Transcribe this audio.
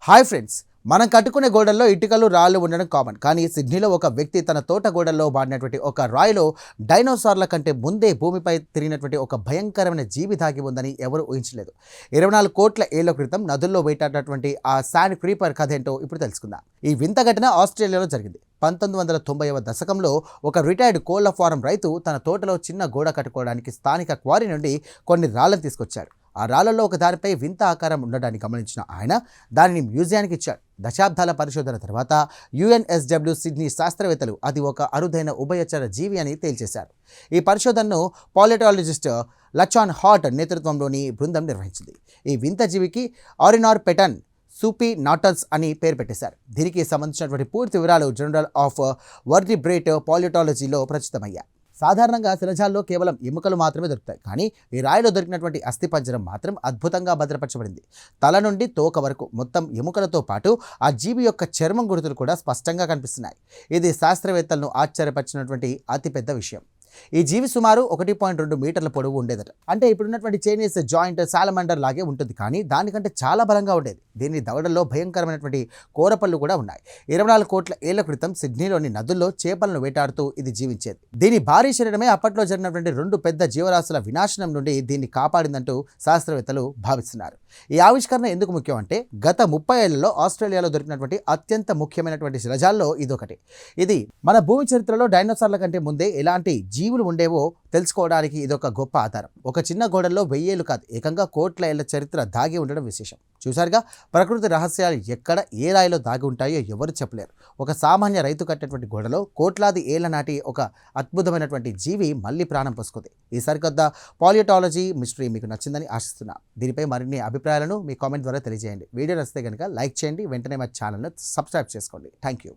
Hi friends, మనం కట్టుకునే గోడల్లో ఇటుకలు రాళ్ళు ఉండడం కామన్. కానీ సిడ్నీలో ఒక వ్యక్తి తన తోట గోడల్లో వాడినటువంటి ఒక రాయిలో డైనోసార్ల కంటే ముందే భూమిపై తిరిగినటువంటి ఒక భయంకరమైన జీవి దాగి ఉందని ఎవరు ఊహించలేదు. 24 కోట్ల ఏళ్ల క్రితం నదుల్లో వేటాడినటువంటి ఆ శాండ్ క్రీపర్ కథ ఏంటో ఇప్పుడు తెలుసుకుందాం. ఈ వింత ఘటన ఆస్ట్రేలియాలో జరిగింది. 1990వ దశకంలో ఒక రిటైర్డ్ కోళ్ల ఫారం రైతు తన తోటలో చిన్న గోడ కట్టుకోవడానికి స్థానిక క్వారీ నుండి కొన్ని రాళ్లను తీసుకొచ్చాడు. ఆ రాళ్లలో ఒక దానిపై వింత ఆకారం ఉండడాన్ని గమనించిన ఆయన దానిని మ్యూజియానికి ఇచ్చాడు. దశాబ్దాల పరిశోధన తర్వాత యుఎన్ఎస్డబ్ల్యూ సిడ్నీ శాస్త్రవేత్తలు అది ఒక అరుదైన ఉభయచర జీవి అని తేల్చేశారు. ఈ పరిశోధనను పాలిటాలజిస్ట్ లచాన్ హాట్ నేతృత్వంలోని బృందం నిర్వహించింది. ఈ వింత జీవికి ఆరినార్ పెటన్ సూపీ నాటల్స్ అని పేరు పెట్టేశారు. దీనికి సంబంధించినటువంటి పూర్తి వివరాలు జర్నల్ ఆఫ్ వర్టిబ్రేట్ పాలిటాలజీలో ప్రచురితమయ్యాయి. సాధారణంగా శిలజాల్లో కేవలం ఎముకలు మాత్రమే దొరుకుతాయి, కానీ ఈ రాయిలో దొరికినటువంటి అస్థిపంజరం మాత్రం అద్భుతంగా భద్రపరచబడింది. తల నుండి తోక వరకు మొత్తం ఎముకలతో పాటు ఆ జీవి యొక్క చర్మం గుర్తులు కూడా స్పష్టంగా కనిపిస్తున్నాయి. ఇది శాస్త్రవేత్తలను ఆశ్చర్యపరిచినటువంటి అతిపెద్ద విషయం. ఈ జీవి సుమారు 1.2 మీటర్ల పొడవు ఉండేదట. అంటే ఇప్పుడున్నటువంటి చైనీస్ జాయింట్ సాలమండర్ లాగే ఉంటుంది, కానీ దానికంటే చాలా బలంగా ఉండేది. దీని దవడల్లో భయంకరమైనటువంటి కోరపళ్ళు కూడా ఉన్నాయి. 24 కోట్ల ఏళ్ల క్రితం సిడ్నీలోని నదుల్లో చేపలను వేటాడుతూ ఇది జీవించేది. దీని భారీ శరీరమే అప్పట్లో జరిగినటువంటి 2 పెద్ద జీవరాశుల వినాశనం నుండి దీన్ని కాపాడిందంటూ శాస్త్రవేత్తలు భావిస్తున్నారు. ఈ ఆవిష్కరణ ఎందుకు ముఖ్యం అంటే, గత 30 ఏళ్లలో ఆస్ట్రేలియాలో దొరికినటువంటి అత్యంత ముఖ్యమైనటువంటి శిలజాల్లో ఇదొకటి. ఇది మన భూమి చరిత్రలో డైనోసార్ల కంటే ముందే ఎలాంటి జీవులు ఉండేవో తెలుసుకోవడానికి ఇదొక గొప్ప ఆధారం. ఒక చిన్న గోడల్లో 1000 ఏళ్ళు కాదు, ఏకంగా కోట్ల ఏళ్ల చరిత్ర దాగి ఉండడం విశేషం. చూసారుగా, ప్రకృతి రహస్యాలు ఎక్కడ ఏ రాయిలో దాగి ఉంటాయో ఎవరు చెప్పలేరు. ఒక సామాన్య రైతు కట్టినటువంటి గోడలో కోట్లాది ఏళ్ల నాటి ఒక అద్భుతమైనటువంటి జీవి మళ్ళీ ప్రాణం పోసుకుంది. ఈ సరికొత్త పాలిటాలజీ మిస్టరీ మీకు నచ్చిందని ఆశిస్తున్నా. దీనిపై మరిన్ని అభిప్రాయాలను మీ కామెంట్ ద్వారా తెలియజేయండి. వీడియో నచ్చితే కనుక లైక్ చేయండి, వెంటనే మా ఛానల్ను సబ్స్క్రైబ్ చేసుకోండి. Thank you.